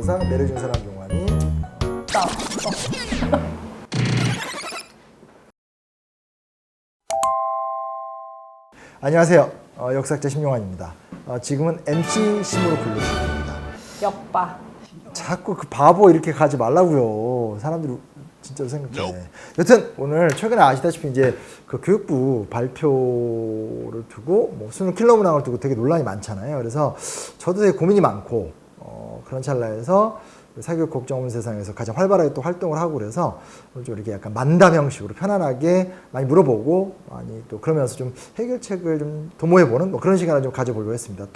역사상 내려준 사람 용환이 안녕하세요. 역사학자 심용환입니다. 지금은 MC 심으로 불러주시면 됩니다. 역바. 자꾸 그 바보 이렇게 가지 말라고요. 사람들이 진짜로 생각해. 여튼 오늘 최근에 아시다시피 이제 그 교육부 발표를 두고 뭐 수능 킬러 문항을 두고 되게 논란이 많잖아요. 그래서 저도 되게 고민이 많고 그런 찰나에서 사교육 국정원 세상에서 가장 활발하게 또 활동을 하고 그래서 좀 이렇게 약간 만담 형식으로 편안하게 많이 물어보고 많이 또 그러면서 좀 해결책을 좀 도모해보는 뭐 그런 시간을 좀 가져보려고 했습니다.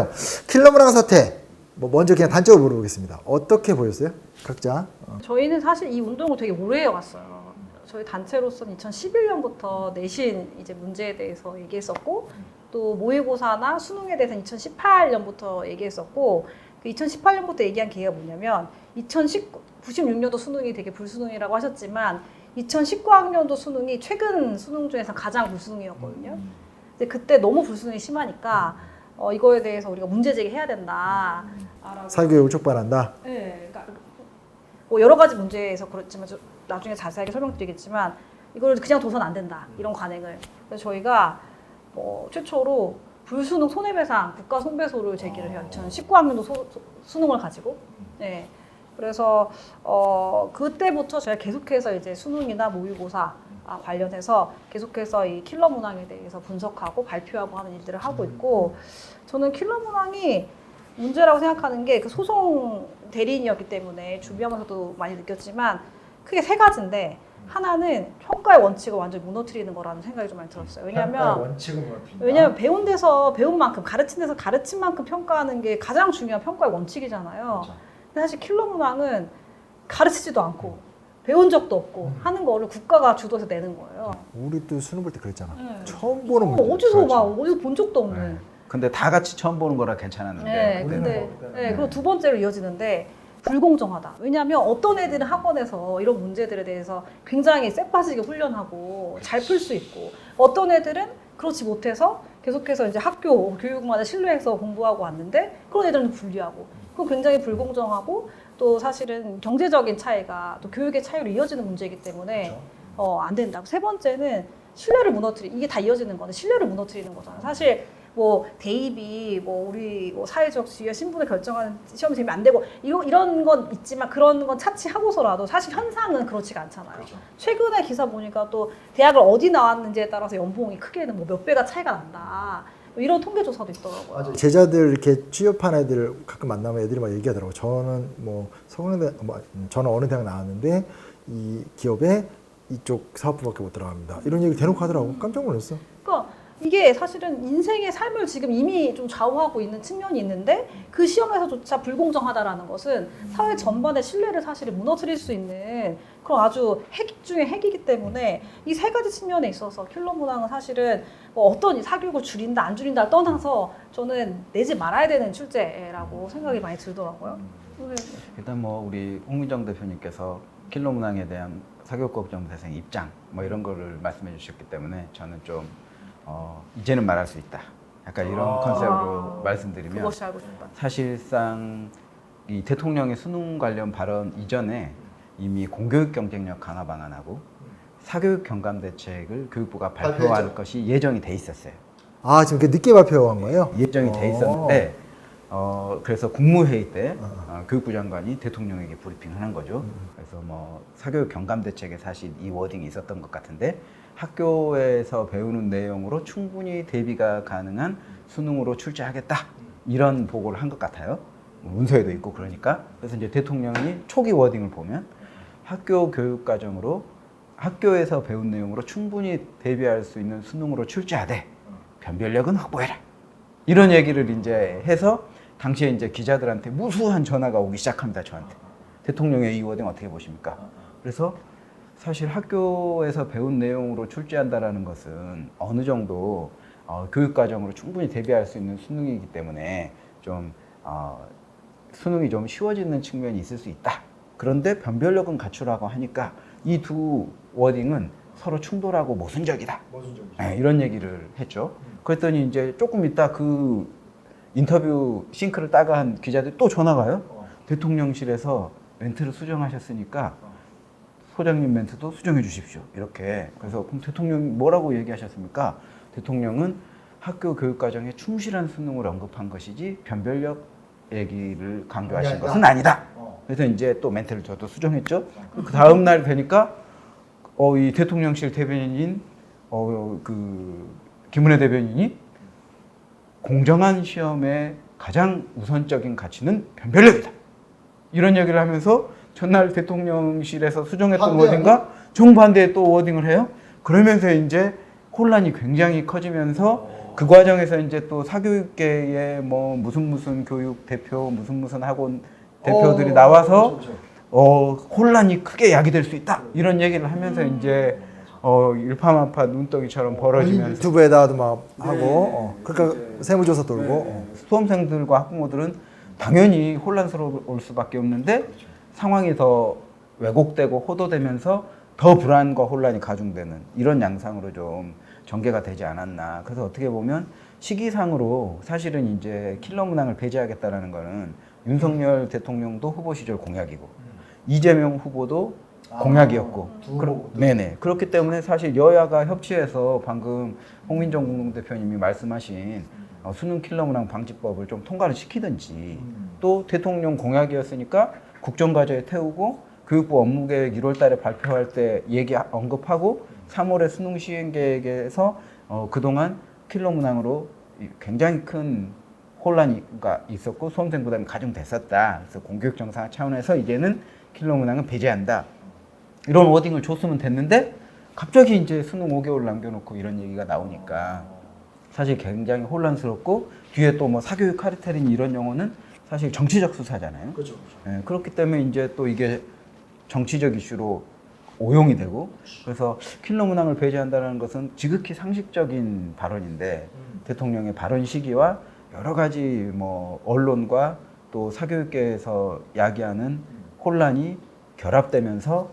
킬러 문항 사태. 뭐 먼저 그냥 단적으로 물어보겠습니다. 어떻게 보였어요? 각자. 저희는 사실 이 운동을 되게 오래 해왔어요. 저희 단체로서는 2011년부터 내신 이제 문제에 대해서 얘기했었고 또 모의고사나 수능에 대해서는 2018년부터 얘기했었고 그 2018년부터 얘기한 계기가 뭐냐면 96년도 수능이 되게 불수능이라고 하셨지만 2019학년도 수능이 최근 수능 중에서 가장 불수능이었거든요. 근데 그때 너무 불수능이 심하니까 이거에 대해서 우리가 문제 제기해야 된다. 사교육을 촉발한다. 네, 그러니까 뭐 여러 가지 문제에서 그렇지만 나중에 자세하게 설명드리겠지만 이걸 그냥 둬선 안 된다. 이런 관행을. 그래서 저희가 최초로 불수능 손해배상 국가 손배소를 제기를 해요. 2019학년도 수능을 가지고. 네. 그래서 그때부터 저희가 계속해서 이제 수능이나 모의고사 관련해서 계속해서 이 킬러 문항에 대해서 분석하고 발표하고 하는 일들을 하고 있고 저는 킬러 문항이 문제라고 생각하는 게 그 소송 대리인이었기 때문에 준비하면서도 많이 느꼈지만 크게 세 가지인데 하나는 평가의 원칙을 완전히 무너뜨리는 거라는 생각이 좀 많이 들었어요. 왜냐하면 배운 데서 배운 만큼 가르친 데서 가르친 만큼 평가하는 게 가장 중요한 평가의 원칙이잖아요. 그렇죠. 근데 사실 킬러 문항은 가르치지도 않고 배운 적도 없고 하는 거를 국가가 주도해서 내는 거예요. 우리 또 수능 볼 때 그랬잖아. 네. 처음 보는 문제. 어디서 본 적도 없는. 네. 근데 다 같이 처음 보는 거라 괜찮았는데. 네, 근데 그리고 두 번째로 이어지는데 불공정하다. 왜냐하면 어떤 애들은 학원에서 이런 문제들에 대해서 굉장히 쎄빠지게 훈련하고 잘 풀 수 있고 어떤 애들은 그렇지 못해서 계속해서 이제 학교 교육만을 신뢰해서 공부하고 왔는데 그런 애들은 불리하고 그건 굉장히 불공정하고 또 사실은 경제적인 차이가 또 교육의 차이로 이어지는 문제이기 때문에 안 된다고. 세 번째는 신뢰를 이게 다 이어지는 건데 신뢰를 무너뜨리는 거잖아요. 사실 뭐 대입이 뭐 우리 뭐 사회적 지위와 신분을 결정하는 시험이 되면 안 되고 이런 건 있지만 그런 건 차치하고서라도 사실 현상은 그렇지가 않잖아요. 그렇죠. 최근에 기사 보니까 또 대학을 어디 나왔는지에 따라서 연봉이 크게는 뭐 몇 배가 차이가 난다. 이런 통계 조사도 있더라고요. 맞아. 제자들 이렇게 취업한 애들 가끔 만나면 애들이 막 얘기하더라고. 저는 뭐 서울대, 저는 어느 대학 나왔는데 이 기업에 이쪽 사업부밖에 못 들어갑니다. 이런 얘기 대놓고 하더라고. 깜짝 놀랐어. 그러니까 이게 사실은 인생의 삶을 지금 이미 좀 좌우하고 있는 측면이 있는데 그 시험에서조차 불공정하다라는 것은 사회 전반의 신뢰를 사실 무너뜨릴 수 있는 그런 아주 핵 중의 핵이기 때문에 이 세 가지 측면에 있어서 킬러 문항은 사실은 어떤 사교육을 줄인다 안 줄인다를 떠나서 저는 내지 말아야 되는 출제라고 생각이 많이 들더라고요. 일단 뭐 우리 홍민정 대표님께서 킬러 문항에 대한 사교육 걱정 대상 입장 뭐 이런 거를 말씀해 주셨기 때문에 저는 좀 이제는 말할 수 있다. 약간 이런 컨셉으로 말씀드리면 그것이 알고 싶다. 사실상 이 대통령의 수능 관련 발언 이전에 이미 공교육 경쟁력 강화 방안하고 사교육 경감 대책을 교육부가 발표할 것이 예정이 돼 있었어요. 아, 지금 이렇게 늦게 발표한 거예요? 예정이 돼 있었는데 그래서 국무회의 때 교육부 장관이 대통령에게 브리핑을 한 거죠. 그래서 뭐 사교육 경감 대책에 사실 이 워딩이 있었던 것 같은데 학교에서 배우는 내용으로 충분히 대비가 가능한 수능으로 출제하겠다 이런 보고를 한 것 같아요. 문서에도 있고 그러니까. 그래서 이제 대통령이 초기 워딩을 보면 학교 교육 과정으로 학교에서 배운 내용으로 충분히 대비할 수 있는 수능으로 출제하되 변별력은 확보해라. 이런 얘기를 이제 해서 당시에 이제 기자들한테 무수한 전화가 오기 시작합니다. 저한테. 대통령의 이 워딩 어떻게 보십니까? 그래서 사실 학교에서 배운 내용으로 출제한다라는 것은 어느 정도 교육 과정으로 충분히 대비할 수 있는 수능이기 때문에 좀 수능이 좀 쉬워지는 측면이 있을 수 있다. 그런데 변별력은 갖추라고 하니까 이 두 워딩은 서로 충돌하고 모순적이다. 네, 이런 얘기를 했죠. 그랬더니 이제 조금 있다 그 인터뷰 싱크를 따가 한 기자들이 또 전화가 와요. 대통령실에서 멘트를 수정하셨으니까 소장님 멘트도 수정해 주십시오. 이렇게. 그래서 그럼 대통령 뭐라고 얘기하셨습니까? 대통령은 학교 교육과정에 충실한 수능을 언급한 것이지 변별력 얘기를 강조하신 것은 아니다. 그래서 이제 또 멘트를 저도 수정했죠. 그 다음 날 되니까 이 대통령실 대변인 그 김은혜 대변인이 공정한 시험의 가장 우선적인 가치는 변별력이다. 이런 얘기를 하면서 전날 대통령실에서 수정했던 워딩과 정반대의 또 워딩을 해요. 그러면서 이제 혼란이 굉장히 커지면서 그 과정에서 이제 또 사교육계의 뭐 무슨 교육 대표, 무슨 학원 대표들이 나와서 혼란이 크게 야기될 수 있다. 이런 얘기를 하면서 이제 일파만파 눈덩이처럼 벌어지면서 유튜브에다가도 막 하고 그러니까 세무조사 돌고 수험생들과 학부모들은 당연히 혼란스러울 수밖에 없는데 상황이 더 왜곡되고 호도되면서 더 불안과 혼란이 가중되는 이런 양상으로 좀 전개가 되지 않았나. 그래서 어떻게 보면 시기상으로 사실은 이제 킬러 문항을 배제하겠다라는 거는 윤석열 대통령도 후보 시절 공약이고 이재명 후보도 공약이었고 네네. 그렇기 때문에 사실 여야가 협치해서 방금 홍민정 공동대표님이 말씀하신 수능 킬러 문항 방지법을 좀 통과를 시키든지 또 대통령 공약이었으니까 국정과제에 태우고 교육부 업무계획 1월 달에 발표할 때 언급하고 3월에 수능 시행 계획에서 그동안 킬러 문항으로 굉장히 큰 혼란이 있었고 수험생 부담이 가중됐었다. 그래서 공교육 정상화 차원에서 이제는 킬러 문항은 배제한다. 이런 워딩을 줬으면 됐는데 갑자기 이제 수능 5개월 남겨놓고 이런 얘기가 나오니까 사실 굉장히 혼란스럽고 뒤에 또 뭐 사교육 카르텔인 이런 용어는 사실 정치적 수사잖아요. 그렇죠. 예, 그렇기 때문에 이제 또 이게 정치적 이슈로 오용이 되고 그래서 킬러 문항을 배제한다는 것은 지극히 상식적인 발언인데 대통령의 발언 시기와 여러 가지 뭐 언론과 또 사교육계에서 야기하는 혼란이 결합되면서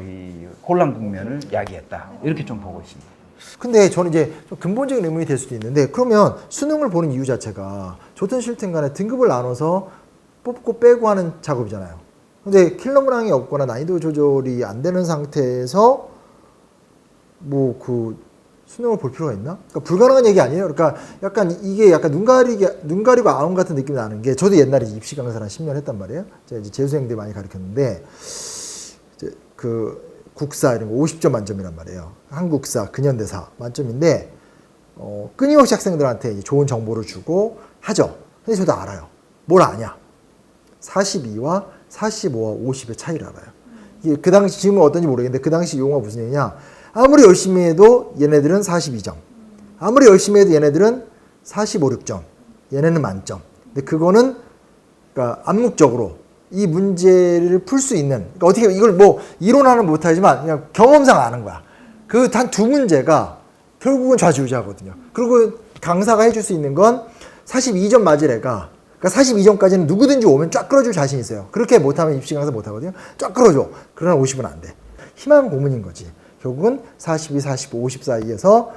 이 혼란 국면을 야기했다 이렇게 좀 보고 있습니다. 근데 저는 이제 좀 근본적인 의문이 될 수도 있는데 그러면 수능을 보는 이유 자체가 좋든 싫든 간에 등급을 나눠서 뽑고 빼고 하는 작업이잖아요. 근데 킬러 문항이 없거나 난이도 조절이 안 되는 상태에서 뭐 그 수능을 볼 필요가 있나? 그러니까 불가능한 얘기 아니에요. 그러니까 약간 이게 약간 눈 가리고 아웅 같은 느낌이 나는 게 저도 옛날에 입시 강사를 한 10년 했단 말이에요. 제가 이제 재수생들 많이 가르쳤는데 이제 그 국사 이런 거 50점 만점이란 말이에요. 한국사, 근현대사 만점인데 끊임없이 학생들한테 이제 좋은 정보를 주고 하죠. 근데 저도 알아요. 뭘 아냐? 42와 45와 50의 차이를 알아요. 이게 그 당시 지금은 어떤지 모르겠는데 그 당시 용어가 무슨 얘기냐? 아무리 열심히 해도 얘네들은 42점. 아무리 열심히 해도 얘네들은 45, 6점. 얘네는 만점. 근데 그거는 그러니까 암묵적으로 이 문제를 풀 수 있는 그러니까 어떻게 이걸 뭐 이론화는 못하지만 그냥 경험상 아는 거야. 그 단 두 문제가 결국은 좌지우지하거든요. 그리고 강사가 해줄 수 있는 건 42점 맞을 애가 그러니까 42점까지는 누구든지 오면 쫙 끌어줄 자신 있어요. 그렇게 못하면 입시 강사 못하거든요. 쫙 끌어줘. 그러나 50은 안 돼. 희망 고문인 거지. 결국은 42, 45, 50 사이에서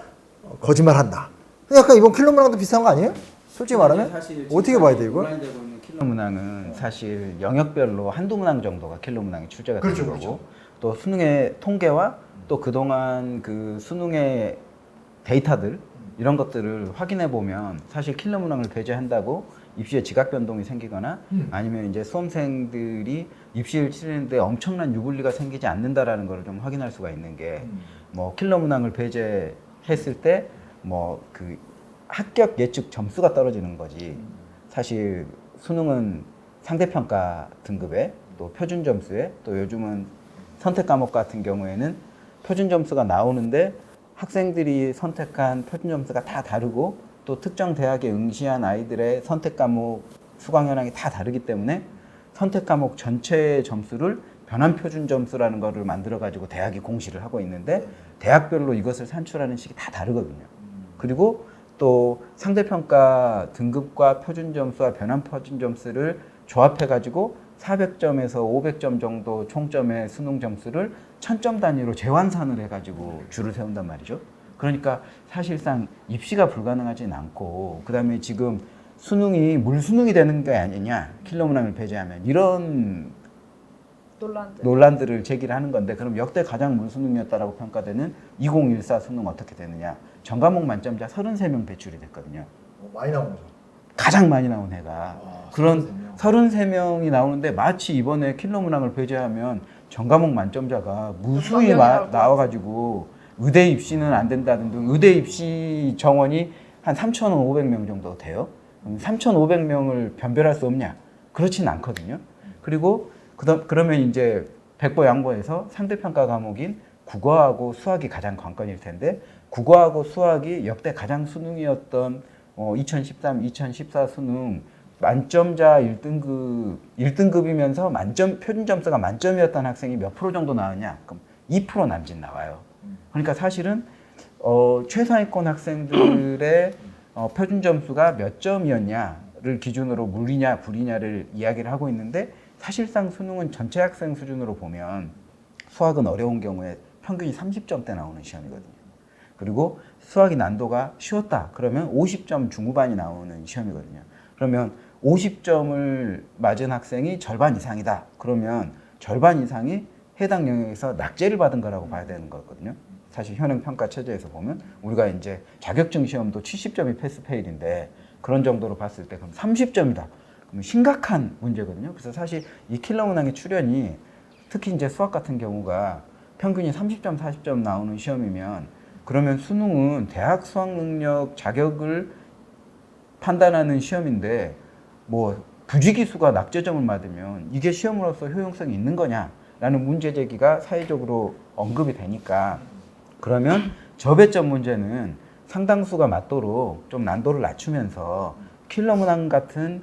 거짓말한다. 약간 이번 킬러 문항도 비슷한 거 아니에요? 솔직히 말하면 어떻게 봐야 돼 이걸? 킬러 문항은 사실 영역별로 한두 문항 정도가 킬러 문항이 출제가 되는 거고 그렇죠. 또 수능의 통계와 또 그동안 그 수능의 데이터들 이런 것들을 확인해 보면 사실 킬러 문항을 배제한다고 입시에 지각 변동이 생기거나 아니면 이제 수험생들이 입시를 치르는데 엄청난 유불리가 생기지 않는다라는 걸 좀 확인할 수가 있는 게 뭐 킬러 문항을 배제했을 때 뭐 그 합격 예측 점수가 떨어지는 거지. 사실 수능은 상대평가 등급에 또 표준 점수에 또 요즘은 선택 과목 같은 경우에는 표준 점수가 나오는데 학생들이 선택한 표준 점수가 다 다르고 또 특정 대학에 응시한 아이들의 선택 과목 수강 현황이 다 다르기 때문에 선택 과목 전체의 점수를 변환 표준 점수라는 거를 만들어 가지고 대학이 공시를 하고 있는데 대학별로 이것을 산출하는 식이 다 다르거든요. 그리고 또 상대평가 등급과 표준 점수와 변환 표준 점수를 조합해 가지고 400점에서 500점 정도 총점의 수능 점수를 1000점 단위로 재환산을 해 가지고 줄을 세운단 말이죠. 그러니까 사실상 입시가 불가능하진 않고 그다음에 지금 수능이 물수능이 되는 게 아니냐, 킬러 문항을 배제하면, 이런 논란들을 제기를 하는 건데, 그럼 역대 가장 물수능이었다라고 평가되는 2014 수능 어떻게 되느냐? 전과목 만점자 33명 배출이 됐거든요. 많이 나온 거죠. 가장 많이 나온 해가. 그런 33명이 나오는데, 마치 이번에 킬러 문항을 배제하면 전과목 만점자가 무수히 나와가지고 의대 입시는 안 된다는 등, 의대 입시 정원이 한 3,500명 정도 돼요. 3,500명을 변별할 수 없냐? 그렇진 않거든요. 그리고 그러면 이제 백보양보해서 상대평가 과목인 국어하고 수학이 가장 관건일 텐데, 국어하고 수학이 역대 가장 수능이었던 2013, 2014 수능 만점자 1등급이면서 표준 점수가 만점이었던 학생이 몇 프로 정도 나왔냐? 그럼 2% 남짓 나와요. 그러니까 사실은 최상위권 학생들의 표준 점수가 몇 점이었냐를 기준으로 물이냐 불이냐를 이야기를 하고 있는데, 사실상 수능은 전체 학생 수준으로 보면 수학은 어려운 경우에 평균이 30점대 나오는 시험이거든요. 그리고 수학이 난도가 쉬웠다 그러면 50점 중후반이 나오는 시험이거든요. 그러면 50점을 맞은 학생이 절반 이상이다 그러면 절반 이상이 해당 영역에서 낙제를 받은 거라고 봐야 되는 거거든요. 사실 현행 평가 체제에서 보면 우리가 이제 자격증 시험도 70점이 패스 페일인데, 그런 정도로 봤을 때 그럼 30점이다. 그럼 심각한 문제거든요. 그래서 사실 이 킬러 문항의 출현이, 특히 이제 수학 같은 경우가 평균이 30점, 40점 나오는 시험이면, 그러면 수능은 대학 수학 능력 자격을 판단하는 시험인데, 뭐 부지기수가 낙제점을 맞으면 이게 시험으로서 효용성이 있는 거냐라는 문제 제기가 사회적으로 언급이 되니까, 그러면 저배점 문제는 상당수가 맞도록 좀 난도를 낮추면서 킬러 문항 같은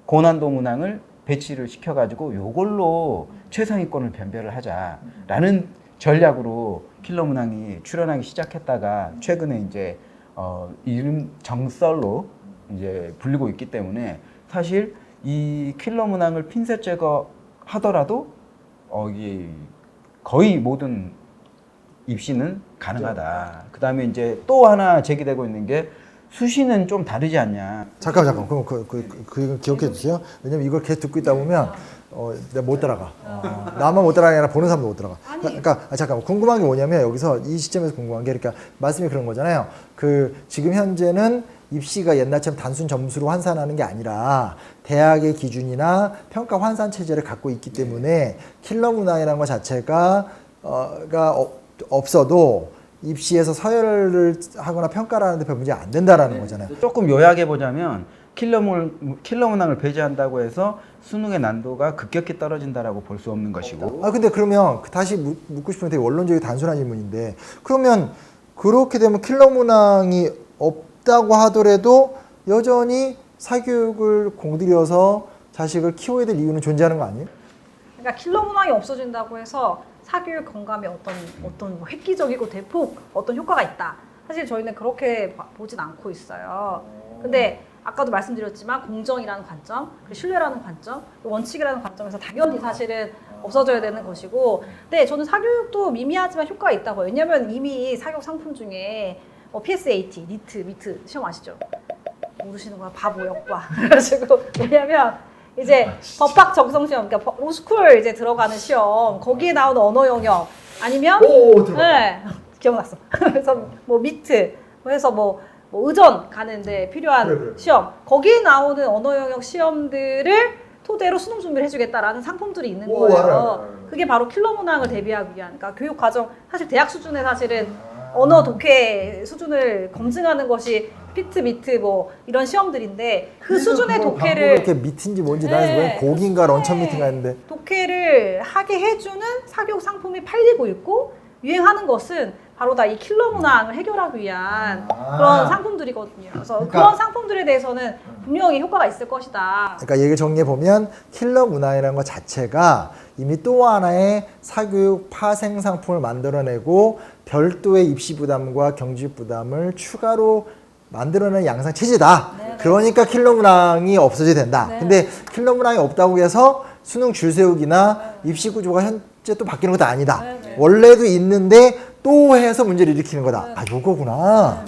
고난도 문항을 배치를 시켜가지고 요걸로 최상위권을 변별을 하자라는 전략으로 킬러 문항이 출현하기 시작했다가, 최근에 이제 이름 정썰로 이제 불리고 있기 때문에, 사실 이 킬러 문항을 핀셋 제거하더라도 이 거의 모든 입시는 가능하다. 그 다음에 이제 또 하나 제기되고 있는 게, 수시는 좀 다르지 않냐. 잠깐. 그럼 그 기억해 주세요. 왜냐면 이걸 계속 듣고 있다 보면 내가 못 따라가. 나만 못 따라가는 게 아니라 보는 사람도 못 따라가. 그러니까 잠깐만, 궁금한 게 뭐냐면, 여기서 이 시점에서 궁금한 게, 그러니까 말씀이 그런 거잖아요. 지금 현재는 입시가 옛날처럼 단순 점수로 환산하는 게 아니라 대학의 기준이나 평가 환산 체제를 갖고 있기 때문에 킬러 문항이라는 것 자체가 없어도 입시에서 서열을 하거나 평가를 하는데 별 문제 안 된다라는 거잖아요. 조금 요약해 보자면, 킬러 문항을 배제한다고 해서 수능의 난도가 급격히 떨어진다라고 볼 수 없는 것이고. 근데 그러면 다시 묻고 싶은 되게 원론적이고 단순한 질문인데, 그러면 그렇게 되면 킬러 문항이 없다고 하더라도 여전히 사교육을 공들여서 자식을 키워야 될 이유는 존재하는 거 아니에요? 그러니까 킬러 문항이 없어진다고 해서 사교육 건감에 어떤 뭐 획기적이고 대폭 어떤 효과가 있다. 사실 저희는 그렇게 보진 않고 있어요. 근데 아까도 말씀드렸지만, 공정이라는 관점, 그리고 신뢰라는 관점, 원칙이라는 관점에서 당연히 사실은 없어져야 되는 것이고, 근데 저는 사교육도 미미하지만 효과가 있다고 해요. 왜냐면 이미 사교육 상품 중에 PSAT, 니트, 미트 시험 아시죠? 모르시는 거야, 바보 역과. 그래가지고 왜냐면 이제 법학 적성 시험, 그러니까 로스쿨 이제 들어가는 시험, 거기에 나오는 언어 영역 아니면 네, 기억났어. 그래서 뭐 미트, 해서 뭐 의전 가는데 필요한 그래. 시험, 거기에 나오는 언어 영역 시험들을 토대로 수능 준비를 해주겠다라는 상품들이 있는 거예요. 알아요. 그게 바로 킬러 문항을 대비하기 위한, 그러니까 교육 과정, 사실 대학 수준에 사실은 언어 독해 수준을 검증하는 것이 피트, 미트 뭐 이런 시험들인데, 그 수준의 독해를 이렇게 미트인지 뭔지 나는 왜 고기인가 런천 미트가 있는데, 독해를 하게 해주는 사교육 상품이 팔리고 있고 유행하는 것은 바로 다 이 킬러 문항을 해결하기 위한 그런 상품들이거든요. 그래서 그런 상품들에 대해서는 분명히 효과가 있을 것이다. 그러니까 얘기를 정리해 보면, 킬러 문항이라는 것 자체가 이미 또 하나의 사교육 파생 상품을 만들어내고 별도의 입시 부담과 경직 부담을 추가로 만들어내는 양상 체제다. 네네. 그러니까 킬러 문항이 없어져야 된다. 네. 근데 킬러 문항이 없다고 해서 수능 줄 세우기나 입시 구조가 현재 또 바뀌는 것도 아니다. 네네. 원래도 있는데 또 해서 문제를 일으키는 거다. 네네. 아, 요거구나. 맞아요.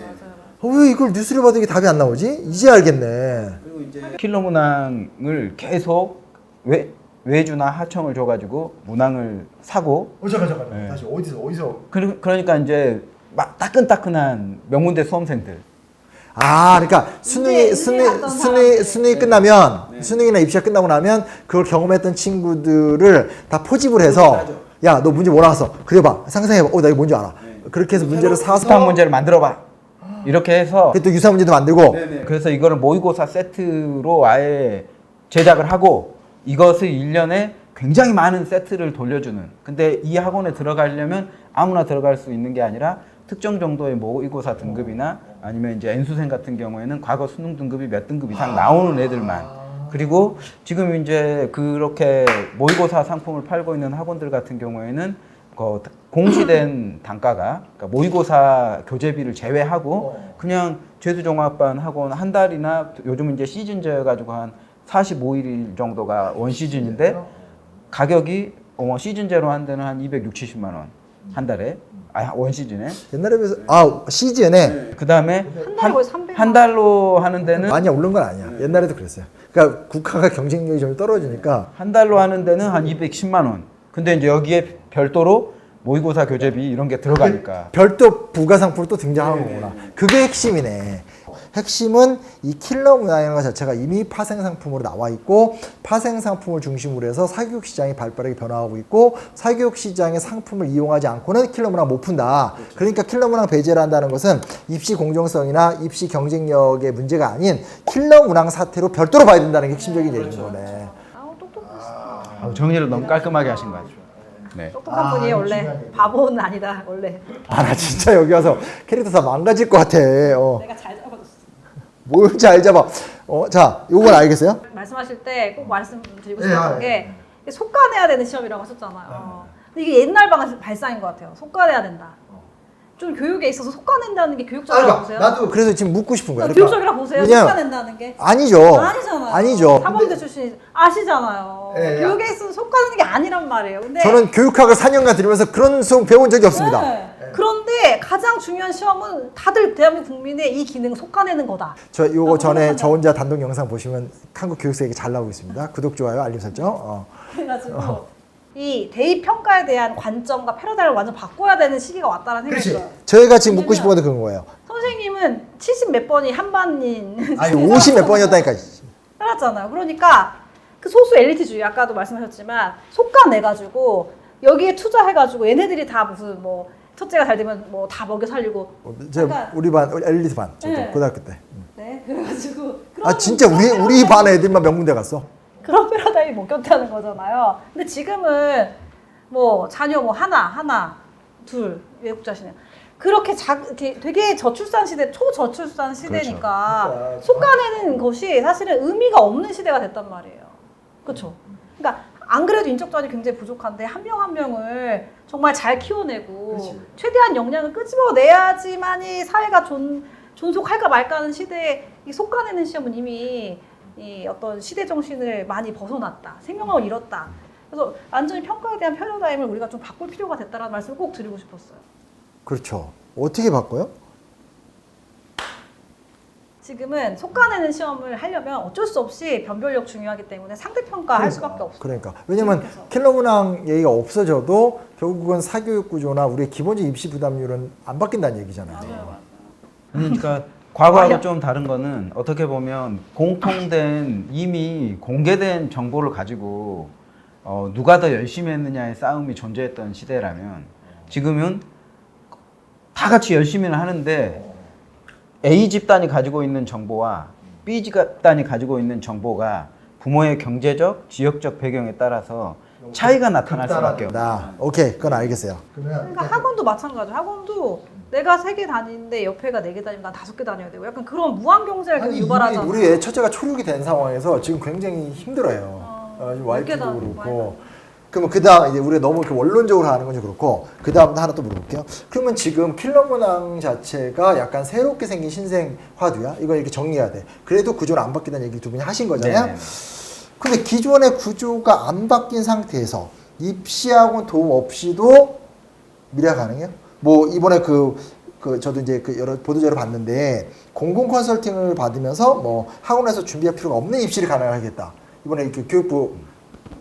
왜 이걸 뉴스를 봐도 이게 답이 안 나오지? 이제 알겠네. 그리고 킬러 문항을 계속 외주나 하청을 줘가지고 문항을 사고 잠깐. 네. 다시 어디서? 그러니까 이제 막 따끈따끈한 명문대 수험생들 아, 그러니까 이제 갔던 사람들. 수능이 끝나면 수능이나 입시가 끝나고 나면 그걸 경험했던 친구들을 다 포집을 해서 야, 너 문제 뭐 나왔어? 그려봐, 상상해봐. 나 이거 뭔지 알아. 그렇게 해서 문제를 사서 스탑 문제를 만들어봐. 이렇게 해서 그또 유사 문제도 만들고. 그래서 이거를 모의고사 세트로 아예 제작을 하고 이것을 1년에 굉장히 많은 세트를 돌려주는. 근데 이 학원에 들어가려면 아무나 들어갈 수 있는 게 아니라 특정 정도의 모의고사 등급이나 아니면 이제 N수생 같은 경우에는 과거 수능 등급이 몇 등급 이상 나오는 애들만. 그리고 지금 이제 그렇게 모의고사 상품을 팔고 있는 학원들 같은 경우에는 그 공시된 단가가 그러니까 모의고사 교재비를 제외하고 그냥 죄수종합반 학원 한 달이나 요즘 이제 시즌제여가지고 한 45일 정도가 원 시즌인데 가격이 시즌제로 한 데는 한 260, 70만 원 한 달에 원 시즌에 옛날에 비해서 시즌에 그 다음에 한 달에 거의 300만 한 달로 하는 데는 많이 오른 건 아니야. 옛날에도 그랬어요. 그러니까 국가가 경쟁력이 좀 떨어지니까 한 달로 하는 데는 한 210만 원. 근데 이제 여기에 별도로 모의고사 교재비 이런 게 들어가니까. 별도 부가 상품으로 또 등장하는 거구나. 그게 핵심이네. 핵심은 이 킬러 문항이라는 것 자체가 이미 파생 상품으로 나와 있고 파생 상품을 중심으로 해서 사교육 시장이 발빠르게 변화하고 있고 사교육 시장의 상품을 이용하지 않고는 킬러 문항 못 푼다. 그러니까 킬러 문항 배제를 한다는 것은 입시 공정성이나 입시 경쟁력의 문제가 아닌 킬러 문항 사태로 별도로 봐야 된다는 게 핵심적인 얘기인 거네. 아우 똑똑하시다. 정리를 너무 깔끔하게 하신 것 같아요. 네. 똑똑한 분이 원래 중요하네. 바보는 아니다 원래. 나 진짜 여기 와서 캐릭터 다 망가질 것 같아. 내가 잘 잡아줬어. 뭘 잘 잡아. 자, 요건 알겠어요? 말씀하실 때 꼭 말씀드리고 네, 싶은 게 속가내야 되는 시험이라고 하셨잖아요. 근데 이게 옛날 발상인 것 같아요. 속가내야 된다. 좀 교육에 있어서 속가낸다는 게 교육적이라고 보세요? 나도 그래서 지금 묻고 싶은 거야. 교육적이라고 보세요? 왜냐면- 속가낸다는 게? 아니죠. 아니잖아요. 아니죠. 사범대 출신 아시잖아요. 예, 예. 교육에 있어서 속가내는 게 아니란 말이에요. 근데 저는 교육학을 4년간 들으면서 그런 수업 배운 적이 없습니다. 네. 그런데 가장 중요한 시험은 다들 대한민국 국민의 이 기능을 속가내는 거다. 저 요거 라고 전에 생각하잖아요. 저 혼자 단독 영상 보시면 한국 교육사 얘기 잘 나오고 있습니다. 구독, 좋아요, 알림 설정. 그래가지고 이 대입 평가에 대한 관점과 패러다임을 완전 바꿔야 되는 시기가 왔다는 생각이 들어요. 저희가 지금 묻고 싶은 건 그런 거예요. 선생님은 70 몇 번이 한 반인 아니 50 몇 번이었다니까. 살았잖아요. 그러니까 그 소수 엘리트주의 아까도 말씀하셨지만 속가내가지고 여기에 투자해가지고 얘네들이 다 무슨 뭐 첫째가 잘 되면 뭐 다 먹여 살리고 약간- 우리 반 엘리트 반 저도 네. 고등학교 때. 네 그래가지고 진짜 우리 반 애들만 명문대 갔어. 그런 패러다임이 못 견다는 거잖아요. 근데 지금은 뭐 자녀 뭐 하나 둘 외국자시네요. 그렇게 이렇게 되게 저출산 시대 초저출산 시대니까 그렇죠. 속가내는 것이 사실은 의미가 없는 시대가 됐단 말이에요. 그렇죠? 그러니까 안 그래도 인적자원이 굉장히 부족한데 한 명 한 명을 정말 잘 키워내고 그렇지. 최대한 역량을 끄집어내야지만이 사회가 존속할까 말까 하는 시대에 이 속가내는 시험은 이미 이 어떤 시대 정신을 많이 벗어났다. 생명력을 잃었다. 그래서 완전히 평가에 대한 패러다임을 우리가 좀 바꿀 필요가 됐다라는 말씀을 꼭 드리고 싶었어요. 그렇죠. 어떻게 바꿔요? 지금은 속가내는 시험을 하려면 어쩔 수 없이 변별력 중요하기 때문에 상대평가 할 수밖에 없어요. 그러니까 왜냐면 그래서. 킬러 문항 얘기가 없어져도 결국은 사교육 구조나 우리의 기본적인 입시 부담률은 안 바뀐다는 얘기잖아요. 맞아요. 그러니까 과거하고 좀 다른 거는 어떻게 보면 공통된 이미 공개된 정보를 가지고 누가 더 열심히 했느냐의 싸움이 존재했던 시대라면 지금은 다 같이 열심히는 하는데 A 집단이 가지고 있는 정보와 B 집단이 가지고 있는 정보가 부모의 경제적, 지역적 배경에 따라서 차이가 나타날 수밖에 없다. 오케이, 그건 알겠어요. 그러니까 학원도 마찬가지죠. 학원도 내가 3개 다니는데 옆에가 4개 다니면 난 5개 다녀야 되고 약간 그런 무한 경쟁을 계속 유발하잖아. 우리 애 첫째가 초육이 된 상황에서 지금 굉장히 힘들어요. 지금 몇 개 와이프도 다니고 그렇고. 그러면 그다음 이제 우리가 너무 이렇게 원론적으로 하는 건 좀 그렇고 그다음 하나 또 물어볼게요. 그러면 지금 킬러 문항 자체가 약간 새롭게 생긴 신생 화두야? 이걸 이렇게 정리해야 돼. 그래도 구조는 안 바뀐다는 얘기 두 분이 하신 거잖아요. 네네. 근데 기존의 구조가 안 바뀐 상태에서 입시학원 도움 없이도 미래가 가능해요? 뭐 이번에 그 그 저도 이제 그 여러 보도자료 봤는데 공공 컨설팅을 받으면서 뭐 학원에서 준비할 필요가 없는 입시를 가능하겠다. 이번에 그 교육부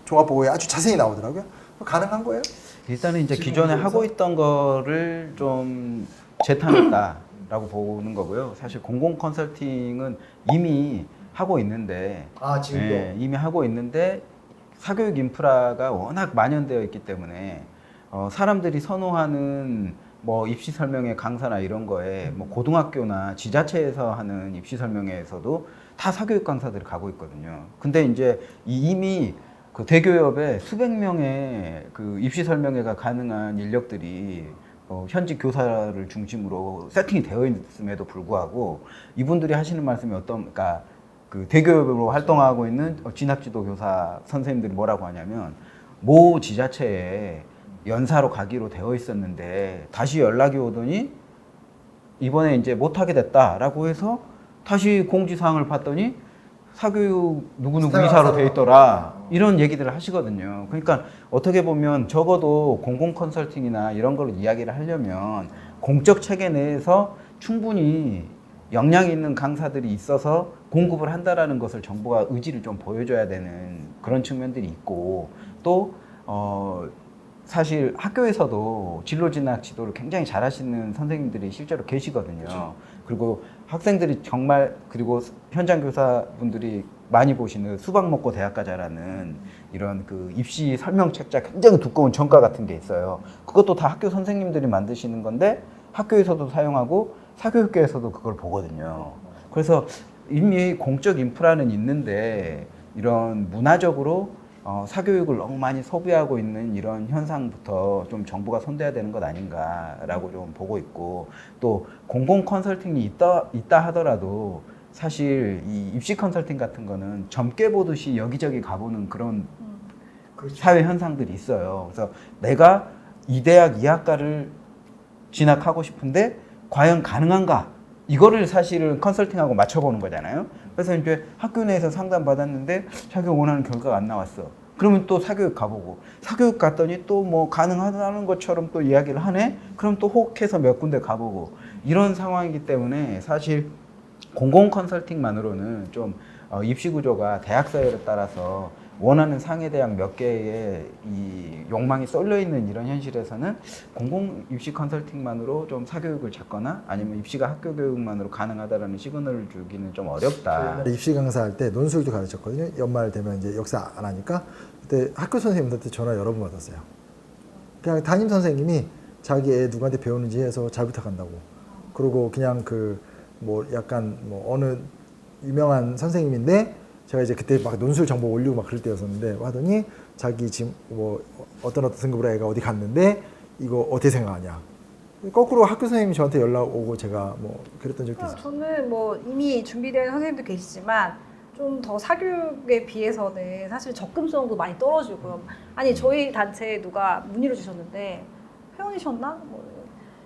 종합보고에 아주 자세히 나오더라고요. 가능한 거예요? 일단은 이제 지금 기존에 그래서? 하고 있던 거를 좀 재탕했다라고 보는 거고요. 사실 공공 컨설팅은 이미 하고 있는데, 아 지금도. 이미 하고 있는데 사교육 인프라가 워낙 만연되어 있기 때문에 사람들이 선호하는 뭐 입시 설명회 강사나 이런 거에 뭐 고등학교나 지자체에서 하는 입시 설명회에서도 다 사교육 강사들이 가고 있거든요. 근데 이제 이미 그 대교협에 수백 명의 그 입시 설명회가 가능한 인력들이 현직 교사를 중심으로 세팅이 되어 있음에도 불구하고 이분들이 하시는 말씀이 그러니까 그 대교협으로 활동하고 있는 진학지도 교사 선생님들이 뭐라고 하냐면 모 지자체에 연사로 가기로 되어 있었는데 다시 연락이 오더니 이번에 이제 못하게 됐다라고 해서 다시 공지사항을 봤더니 사교육 누구누구 이사로 돼 있더라 이런 얘기들을 하시거든요. 그러니까 어떻게 보면 적어도 공공 컨설팅이나 이런 걸 이야기를 하려면 공적 체계 내에서 충분히 역량 있는 강사들이 있어서 공급을 한다라는 것을 정부가 의지를 좀 보여줘야 되는 그런 측면들이 있고 또 사실 학교에서도 진로 진학 지도를 굉장히 잘하시는 선생님들이 실제로 계시거든요. 그렇죠. 그리고 학생들이 정말 그리고 현장 교사분들이 많이 보시는 수박 먹고 대학 가자라는 이런 그 입시 설명 책자 굉장히 두꺼운 전가 같은 게 있어요. 그것도 다 학교 선생님들이 만드시는 건데 학교에서도 사용하고 사교육계에서도 그걸 보거든요. 그래서 이미 공적 인프라는 있는데 이런 문화적으로 사교육을 너무 많이 소비하고 있는 이런 현상부터 좀 정부가 손대야 되는 것 아닌가라고 좀 보고 있고 또 공공 컨설팅이 있다 하더라도 사실 이 입시 컨설팅 같은 거는 점괘 보듯이 여기저기 가보는 그런 사회 현상들이 있어요. 그래서 내가 이 대학 이 학과를 진학하고 싶은데 과연 가능한가? 이거를 사실은 컨설팅하고 맞춰보는 거잖아요. 그래서 이제 학교 내에서 상담 받았는데 자기가 원하는 결과가 안 나왔어. 그러면 또 사교육 가보고 사교육 갔더니 또 뭐 가능하다는 것처럼 또 이야기를 하네? 그럼 또 혹해서 몇 군데 가보고 이런 상황이기 때문에 사실 공공 컨설팅만으로는 좀 입시 구조가 대학 사회에 따라서 원하는 상해 대학 몇 개의 이 욕망이 쏠려 있는 이런 현실에서는 공공 입시 컨설팅만으로 좀 사교육을 찾거나 아니면 입시가 학교 교육만으로 가능하다라는 시그널을 주기는 좀 어렵다. 입시 강사할 때 논술도 가르쳤거든요. 연말 되면 이제 역사 안 하니까 그때 학교 선생님들한테 전화 여러 번 받았어요. 그냥 담임 선생님이 자기 애 누구한테 배우는지 해서 잘 부탁한다고. 그리고 그냥 그 뭐 약간 뭐 어느 유명한 선생님인데 제가 이제 그때 막 논술 정보 올리고 막 그럴 때였었는데 하더니 자기 지금 뭐 어떤 등급으로 애가 어디 갔는데 이거 어떻게 생각하냐. 거꾸로 학교 선생님이 저한테 연락 오고 제가 뭐 그랬던 적도 있어요. 저는 뭐 이미 준비된 선생님도 계시지만 좀 더 사교육에 비해서는 사실 접근성도 많이 떨어지고요. 아니 저희 단체에 누가 문의를 주셨는데 회원이셨나?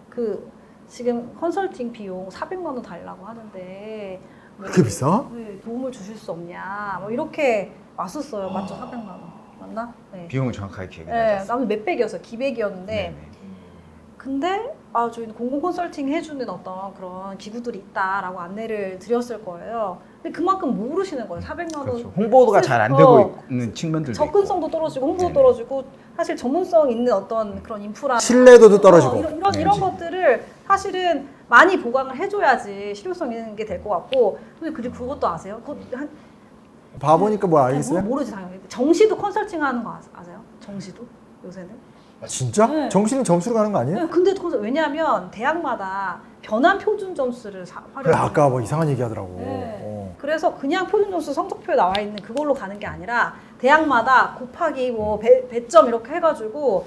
그 지금 컨설팅 비용 400만 원 달라고 하는데 뭐 그렇게 비싸? 네, 도움을 주실 수 없냐? 뭐 이렇게 왔었어요. 맞죠? 400만 원 맞나? 네. 비용을 정확하게 기억이 네, 나죠. 나는 몇백이었어요. 기백이었는데 근데 저희는 공공 컨설팅 해주는 어떤 그런 기구들이 있다라고 안내를 드렸을 거예요. 근데 그만큼 모르시는 거예요. 400만 원. 그렇죠. 홍보가 잘 안 되고 있는 측면들도 접근성도 떨어지고 홍보도 네네. 떨어지고 사실 전문성 있는 어떤 그런 인프라 신뢰도도 떨어지고. 이런 것들을 사실은 많이 보강을 해줘야지 실효성 있는 게 될 것 같고 근데 그리고 그것도 아세요? 봐보니까 뭘 알겠어요? 모르지 당연히. 정시도 컨설팅하는 거 아세요? 정시도 요새는. 아, 진짜? 네. 정시는 점수로 가는 거 아니에요? 네, 근데 왜냐하면 대학마다 변환 표준 점수를 그래 활용해요. 아까 뭐 이상한 얘기 하더라고. 네. 그래서 그냥 표준 점수 성적표에 나와 있는 그걸로 가는 게 아니라 대학마다 곱하기 뭐 배점 이렇게 해가지고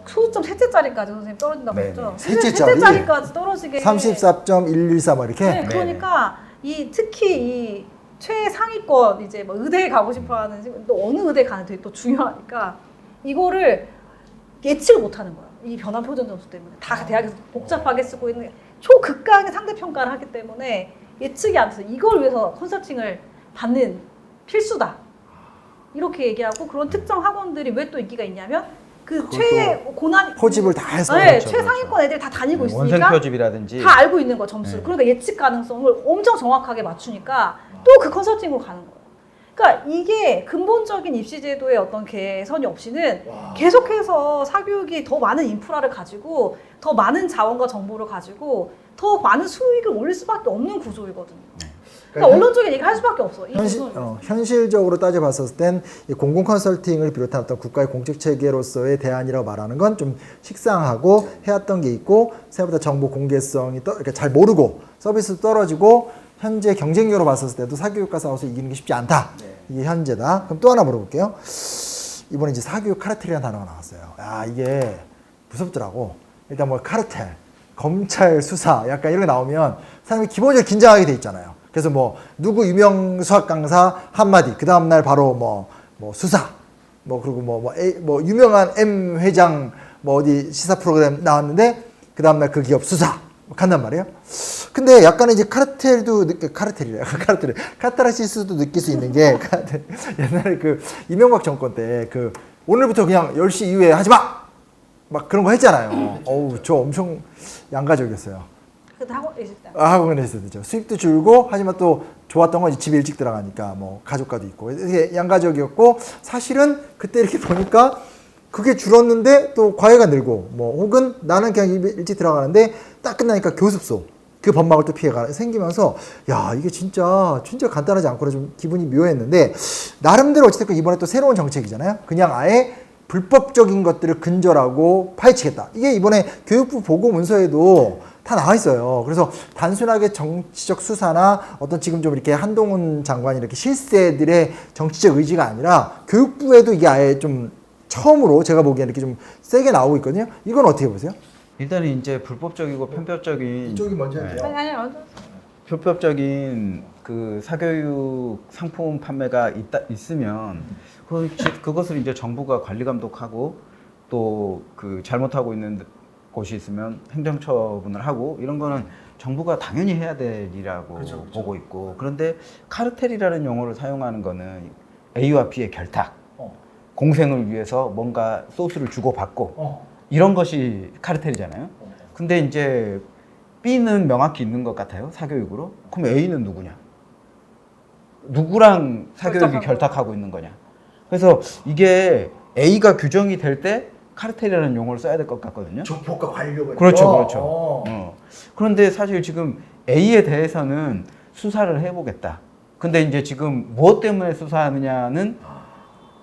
소수점 셋째 자리까지 선생님 떨어진다고 네네. 했죠. 셋째 자리? 자리까지 떨어지게. 34.114 뭐 이렇게? 네, 그러니까 이 특히 이 최상위권 이제 뭐 의대에 가고 싶어하는 또 어느 의대 가는 되게 또 중요하니까 이거를 예측을 못하는 거예요. 이 변환 표준 점수 때문에 다 대학에서 복잡하게 쓰고 있는 초극강의 상대 평가를 하기 때문에 예측이 안 돼서 이걸 위해서 컨설팅을 받는 필수다. 이렇게 얘기하고 그런 특정 학원들이 왜 또 인기가 있냐면 그 그것도 고난 포집을 다 해서 네, 그렇죠, 최상위권 애들이 다 다니고 있으니까 원생 표집이라든지 다 알고 있는 거 점수. 네. 그러니까 예측 가능성을 엄청 정확하게 맞추니까 또 그 컨설팅으로 가는 거예요. 그러니까 이게 근본적인 입시 제도의 어떤 개선이 없이는 계속해서 사교육이 더 많은 인프라를 가지고 더 많은 자원과 정보를 가지고 더 많은 수익을 올릴 수밖에 없는 구조이거든요. 그러니까 언론적인 얘기를 할 수밖에 없어. 이 구조는. 현실적으로 따져봤을 땐 이 공공 컨설팅을 비롯한 어떤 국가의 공적 체계로서의 대안이라고 말하는 건 좀 식상하고 해왔던 게 있고 생각보다 정보 공개성이 이렇게 잘 모르고 서비스도 떨어지고 현재 경쟁력으로 봤을 때도 사교육과 싸워서 이기는 게 쉽지 않다. 이게 현재다. 그럼 또 하나 물어볼게요. 이번에 이제 사교육 카르텔이라는 단어가 나왔어요. 아, 이게 무섭더라고. 일단 뭐 카르텔, 검찰 수사 약간 이런 게 나오면 사람이 기본적으로 긴장하게 돼 있잖아요. 그래서 뭐 누구 유명 수학 강사 한마디, 그 다음 날 바로 뭐 수사, 뭐 그리고 뭐 유명한 M 회장 뭐 어디 시사 프로그램 나왔는데 그 다음 날 그 기업 수사 간단 말이에요. 근데 약간의 이제 카타르시스도 느낄 수 있는 게 옛날에 그 이명박 정권 때 그 오늘부터 그냥 10시 이후에 하지 마! 막 그런 거 했잖아요. 어우, 저 엄청 양가적이었어요. 그때 학원 있을 때. 학원에 있을 때죠. 수입도 줄고 하지만 또 좋았던 건 집에 일찍 들어가니까 뭐 가족과도 있고 이게 양가적이었고 사실은 그때 이렇게 보니까 그게 줄었는데 또 과외가 늘고 뭐 혹은 나는 그냥 일찍 들어가는데 딱 끝나니까 교습소 그 법망을 또 피해가 생기면서 야 이게 진짜 간단하지 않고 좀 기분이 묘했는데 나름대로 어쨌든 이번에 또 새로운 정책이잖아요. 그냥 아예 불법적인 것들을 근절하고 파헤치겠다. 이게 이번에 교육부 보고 문서에도 다 나와 있어요. 그래서 단순하게 정치적 수사나 어떤 지금 좀 이렇게 한동훈 장관이 이렇게 실세들의 정치적 의지가 아니라 교육부에도 이게 아예 좀 처음으로 제가 보기에는 이렇게 좀 세게 나오고 있거든요. 이건 어떻게 보세요? 일단은 이제 불법적이고 편법적인 이쪽이 먼저 할게요. 아니 먼저. 편법적인 그 사교육 상품 판매가 있으면 그것을 이제 정부가 관리 감독하고 또 그 잘못하고 있는 곳이 있으면 행정처분을 하고 이런 거는 정부가 당연히 해야 될 일이라고 그렇죠. 보고 있고 그런데 카르텔이라는 용어를 사용하는 거는 A와 B의 결탁, 공생을 위해서 뭔가 소스를 주고받고 이런 것이 카르텔이잖아요. 근데 이제 B는 명확히 있는 것 같아요. 사교육으로. 그럼 A는 누구냐? 누구랑 사교육이 결탁하고 있는 거냐? 그래서 이게 A가 규정이 될 때 카르텔이라는 용어를 써야 될 것 같거든요. 조폭과 관료가 그렇죠. 그런데 사실 지금 A에 대해서는 수사를 해보겠다. 근데 이제 지금 무엇 때문에 수사하느냐는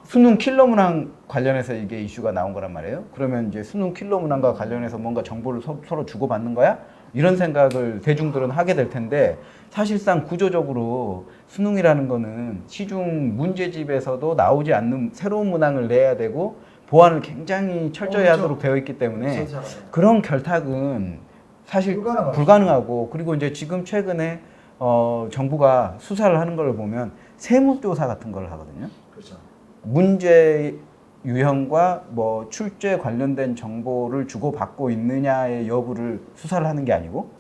수능 킬러 문항 관련해서 이게 이슈가 나온 거란 말이에요. 그러면 이제 수능 킬러 문항과 관련해서 뭔가 정보를 서로 주고받는 거야? 이런 생각을 대중들은 하게 될 텐데 사실상 구조적으로 수능이라는 거는 시중 문제집에서도 나오지 않는 새로운 문항을 내야 되고 보완을 굉장히 철저히 하도록 되어 있기 때문에 그런 결탁은 사실 불가능하고 그리고 이제 지금 최근에 정부가 수사를 하는 걸 보면 세무조사 같은 걸 하거든요. 그렇죠. 문제 유형과 뭐 출제 관련된 정보를 주고받고 있느냐의 여부를 수사를 하는 게 아니고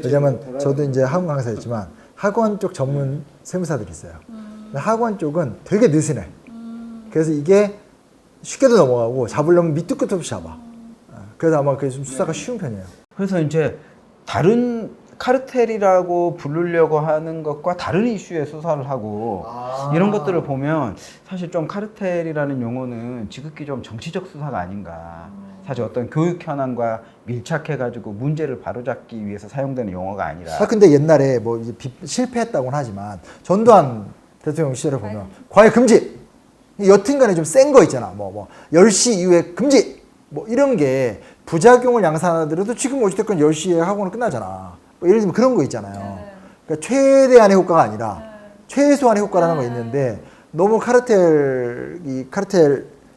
왜냐면 저도 이제 학원 강사였지만 학원 쪽 전문 세무사들이 있어요. 근데 학원 쪽은 되게 느슨해. 그래서 이게 쉽게도 넘어가고 잡으려면 밑도 끝도 없이 잡아. 그래서 아마 그게 좀 수사가 쉬운 편이에요. 그래서 이제 다른 카르텔이라고 부르려고 하는 것과 다른 이슈의 수사를 하고 이런 것들을 보면 사실 좀 카르텔이라는 용어는 지극히 좀 정치적 수사가 아닌가. 사실 어떤 교육 현안과 밀착해가지고 문제를 바로잡기 위해서 사용되는 용어가 아니라. 근데 옛날에 뭐 이제 실패했다고는 하지만 전두환 대통령 시절을 보면 과외 금지. 여튼간에 좀 센 거 있잖아. 뭐 10시 이후에 금지. 뭐 이런 게 부작용을 양산하더라도 지금 어찌됐건 10시에 학원은 끝나잖아. 뭐 예를 들면 그런 거 있잖아요. 그러니까 최대한의 효과가 아니라 최소한의 효과라는 거 있는데 너무 카르텔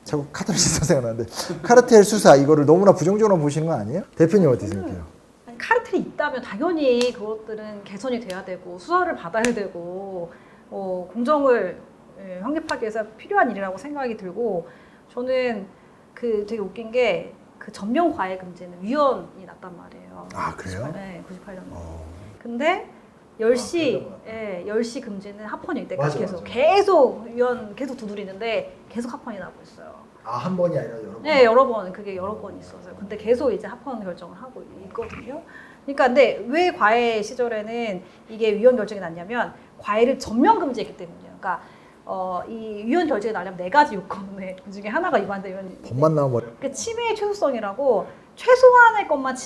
자꾸 카타르시스 생각나는데 카르텔 수사 이거를 너무나 부정적으로 보시는 거 아니에요? 대표님 어떻게 생각해요? 아니, 카르텔이 있다면 당연히 그것들은 개선이 돼야 되고 수사를 받아야 되고 공정을 확립하기 위해서 필요한 일이라고 생각이 들고 저는 그 되게 웃긴 게 그 전면 과외 금지는 위헌이 났단 말이에요. 아 그래요? 네, 98년에. 근데 10시, 10시 금지는 합헌일 때까지 맞아, 계속 위원 계속 두드리는데 계속 합헌이 나고 있어요. 한 번이 아니라 여러 번. 네, 여러 번, 그게 여러 번 있었어요. 근데 계속 이제 합헌 결정을 하고 있거든요. 그러니까 근데 왜 과외 시절에는 이게 위원 결정이 났냐면 과외를 전면 금지했기 때문이에요. 그러니까 이 위원 결정이 나려면 4가지 요건에 그 중에 하나가 위반되면 법만 나오면 어려워. 그 침해의 최소성이라고 최소한의 것만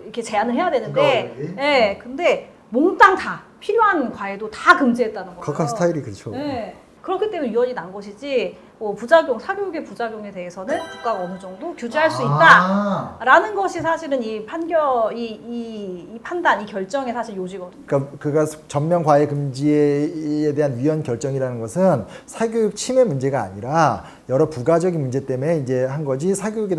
이렇게 제한을 해야 되는데, 그거 예, 근데 몽땅 다 필요한 과외도 다 금지했다는 거예요. 각각 스타일이 그렇죠. 네. 그렇기 때문에 위헌이 난 것이지 뭐 사교육의 부작용에 대해서는 국가가 어느 정도 규제할 수 있다라는 것이 사실은 이 판단, 이 결정의 사실 요지거든요. 그러니까 그가 전면 과외 금지에 대한 위헌 결정이라는 것은 사교육 침해 문제가 아니라 여러 부가적인 문제 때문에 이제 한 거지 사교육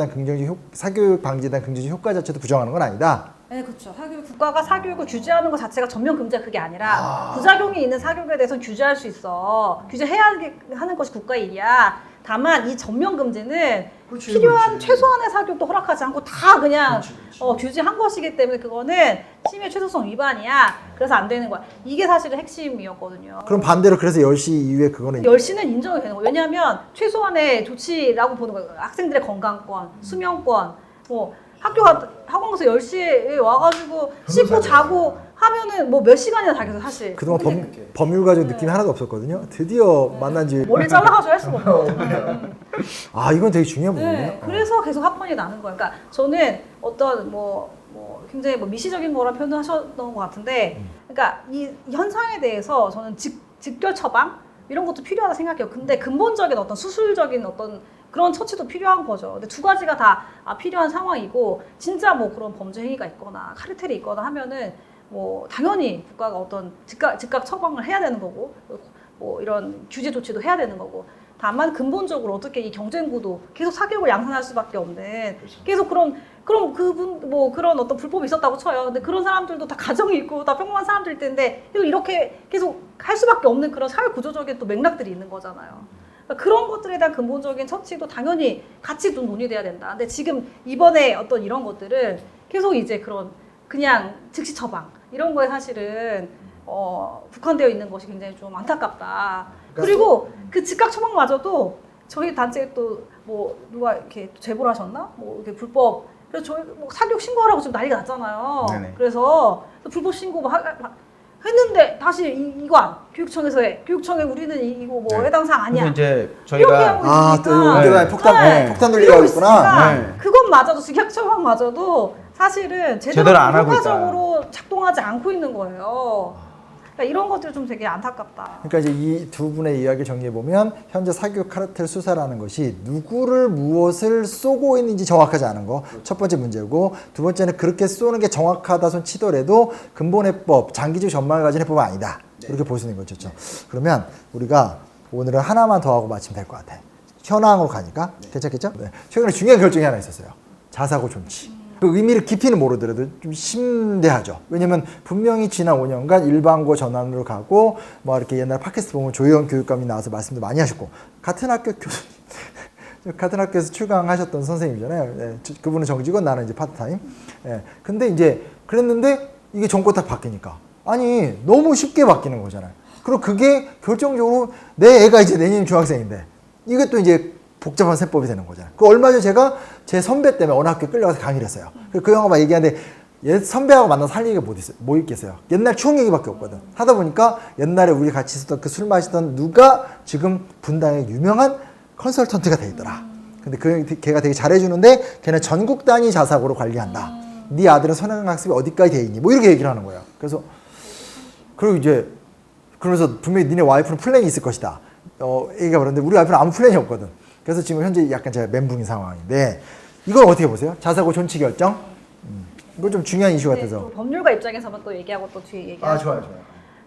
방지에 대한 긍정적 효과 자체도 부정하는 건 아니다. 네, 그렇죠. 국가가 사교육을 규제하는 것 자체가 전면 금지가 그게 아니라 부작용이 있는 사교육에 대해서는 규제할 수 있어. 규제해야 하는 것이 국가의 일이야. 다만 이 전면 금지는 필요한 최소한의 사교육도 허락하지 않고 다 그냥 규제한 것이기 때문에 그거는 침해 최소성 위반이야. 그래서 안 되는 거야. 이게 사실은 핵심이었거든요. 그럼 반대로 그래서 10시 이후에 그거는 10시는 인정이 되는 거예요. 왜냐하면 최소한의 조치라고 보는 거예요. 학생들의 건강권, 수면권, 뭐 학원 가서 10시에 와가지고 씻고 자고 하면은 뭐 몇 시간이나 자겠어 사실. 그동안 법률 가지고 느낌이 하나도 없었거든요. 드디어 만난 지 머리 잘라가지고 할 수가 없어. 이건 되게 중요한 부분이에요. 네, 그래서 계속 합헌이 나는 거예요. 그러니까 저는 어떤 굉장히 미시적인 거라 표현하셨던 것 같은데, 그러니까 이 현상에 대해서 저는 직결 처방 이런 것도 필요하다 생각해요. 근데 근본적인 어떤 수술적인 어떤 그런 처치도 필요한 거죠. 근데 두 가지가 다 필요한 상황이고, 진짜 뭐 그런 범죄 행위가 있거나 카르텔이 있거나 하면은 뭐 당연히 국가가 어떤 즉각 처방을 해야 되는 거고, 뭐 이런 규제 조치도 해야 되는 거고. 다만 근본적으로 어떻게 이 경쟁 구도 계속 사교육을 양산할 수밖에 없는, 계속 그럼 그분 뭐 그런 어떤 불법이 있었다고 쳐요. 근데 그런 사람들도 다 가정이 있고 다 평범한 사람들일 텐데 이렇게 계속 할 수밖에 없는 그런 사회 구조적인 또 맥락들이 있는 거잖아요. 그러니까 그런 것들에 대한 근본적인 처치도 당연히 같이 좀 논의돼야 된다. 근데 지금 이번에 어떤 이런 것들은 계속 이제 그냥 즉시 처방 이런 거에 사실은 국한되어 있는 것이 굉장히 좀 안타깝다. 그리고 그 즉각 처방마저도 저희 단체에 또 뭐 누가 이렇게 제보를 하셨나? 뭐 이렇게 불법, 그래서 저희 뭐 사교육 신고하라고 지금 난리가 났잖아요. 네네. 그래서 불법 신고 했는데 다시 이관 교육청에서 해. 교육청에 우리는 이거 뭐 네. 해당 사항 아니야. 그래서 이제 이렇게 저희가 하고 또 있으니까. 이거 폭탄 돌리고 이러고 있구나. 있으니까 네. 그것마저도 즉각 처방마저도 사실은 제대로 안 하고 효과적으로 작동하지 않고 있는 거예요. 그러니까 이런 것들 좀 되게 안타깝다. 그러니까 이제 이 두 분의 이야기를 정리해 보면 현재 사교육 카르텔 수사라는 것이 누구를 무엇을 쏘고 있는지 정확하지 않은 거 첫 번째 문제고, 두 번째는 그렇게 쏘는 게 정확하다 손 치더라도 근본해법, 장기적 전망을 가진 해법은 아니다. 이렇게 볼 수 있는 거죠. 그러면 우리가 오늘은 하나만 더 하고 마치면 될 것 같아. 현황으로 가니까 괜찮겠죠? 네. 최근에 중요한 결정이 하나 있었어요. 자사고 존치. 그 의미를 깊이는 모르더라도 좀 심대하죠. 왜냐면 분명히 지난 5년간 일반고 전환으로 가고, 뭐 이렇게 옛날 팟캐스트 보면 조혜원 교육감이 나와서 말씀도 많이 하셨고, 같은 학교 교수님, 같은 학교에서 출강하셨던 선생님이잖아요. 예, 그분은 정직원, 나는 이제 파트타임. 예, 근데 이제 그랬는데 이게 정권 딱 바뀌니까 아니 너무 쉽게 바뀌는 거잖아요. 그리고 그게 결정적으로 내 애가 이제 내년 중학생인데 이게 또 이제 복잡한 세법이 되는 거잖아요. 그 얼마 전에 제가 제 선배 때문에 어느 학교에 끌려가서 강의를 했어요. 그 형하고 막 얘기하는데 옛 선배하고 만나서 할 얘기가 뭐 있겠어요. 옛날 추억 얘기밖에 없거든. 하다 보니까 옛날에 우리 같이 있었던 그 술 마시던 누가 지금 분당의 유명한 컨설턴트가 돼 있더라. 근데 걔가 되게 잘해주는데 걔는 전국 단위 자사고로 관리한다. 네 아들은 선행학습이 어디까지 돼 있니? 뭐 이렇게 얘기를 하는 거예요. 그래서 그리고 이제 그러면서 분명히 니네 와이프는 플랜이 있을 것이다. 얘기가 그런데 우리 와이프는 아무 플랜이 없거든. 그래서 지금 현재 약간 제가 멘붕인 상황인데 이걸 어떻게 보세요? 자사고 존치 결정? 이거 좀 중요한 이슈 같아서. 또 법률가 입장에서만 또 얘기하고 또 뒤에 얘기하죠. 좋아요.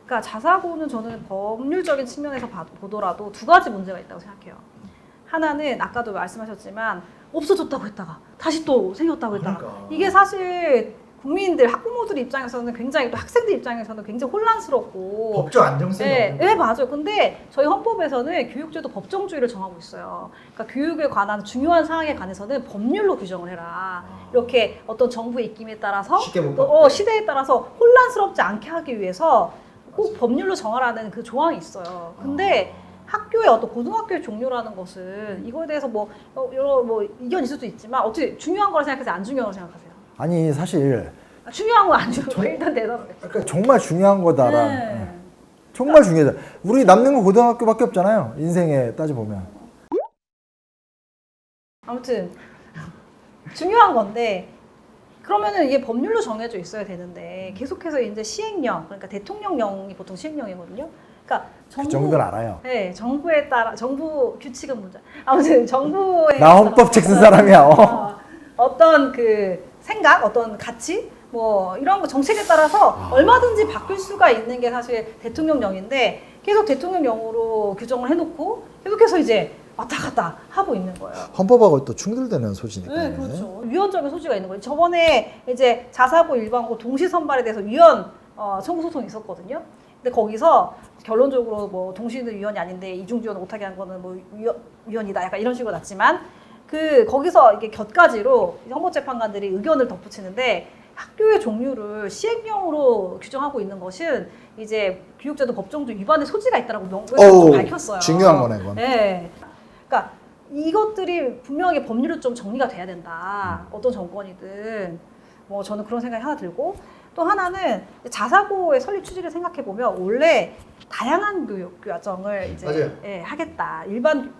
그러니까 자사고는 저는 법률적인 측면에서 보더라도 두 가지 문제가 있다고 생각해요. 하나는 아까도 말씀하셨지만 없어졌다고 했다가 다시 또 생겼다고 했다가 그러니까. 이게 사실 국민들, 학부모들 입장에서는 굉장히 또 학생들 입장에서는 굉장히 혼란스럽고 법적 안정성이 네, 없는 네, 맞아요. 근데 저희 헌법에서는 교육제도 법정주의를 정하고 있어요. 그러니까 교육에 관한 중요한 사항에 관해서는 법률로 규정을 해라. 이렇게 어떤 정부의 입김에 따라서 쉽게 못 또, 시대에 따라서 혼란스럽지 않게 하기 위해서 꼭 법률로 정하라는 그 조항이 있어요. 근데 학교의 어떤 고등학교의 종료라는 것은 이거에 대해서 뭐 여러 뭐 이견이 있을 수도 있지만 어떻게 중요한 거라 생각하세요? 안 중요한 거 생각하세요? 아니 사실 중요한 건 안 중요해요. 일단 대답을. 그러니까 정말 중요한 거다라. 네. 정말 중요하다. 우리 남는 건 고등학교밖에 없잖아요. 인생에 따져보면. 아무튼 중요한 건데 그러면은 이게 법률로 정해져 있어야 되는데 계속해서 이제 시행령, 그러니까 대통령령이 보통 시행령이거든요. 그러니까 그 정도는 알아요. 네, 정부에 따라 정부 규칙은 문제. 아무튼 정부에 나 헌법 책 쓴 사람이야. 어떤 그 생각, 어떤 가치, 뭐 이런 거 정책에 따라서 얼마든지 바뀔 수가 있는 게 사실 대통령령인데 계속 대통령령으로 규정을 해놓고 계속해서 이제 왔다 갔다 하고 있는 거예요. 헌법하고 또 충돌되는 소지니까. 네, 그렇죠. 위헌적인 소지가 있는 거예요. 저번에 이제 자사고 일반고 동시 선발에 대해서 위헌 청구 소송이 있었거든요. 근데 거기서 결론적으로 뭐 동시는 위헌이 아닌데 이중지원을 못하게 한 거는 뭐 위헌이다. 약간 이런 식으로 났지만 그 거기서 이게 곁가지로 헌법재판관들이 의견을 덧붙이는데 학교의 종류를 시행령으로 규정하고 있는 것은 이제 교육제도 법정주 위반의 소지가 있다라고 명백하게 밝혔어요. 중요한 거네, 이건. 네. 그러니까 이것들이 분명하게 법률로 좀 정리가 돼야 된다. 어떤 정권이든. 뭐 저는 그런 생각이 하나 들고 또 하나는 자사고의 설립 취지를 생각해 보면 원래 다양한 교육 과정을 이제 예, 하겠다. 일반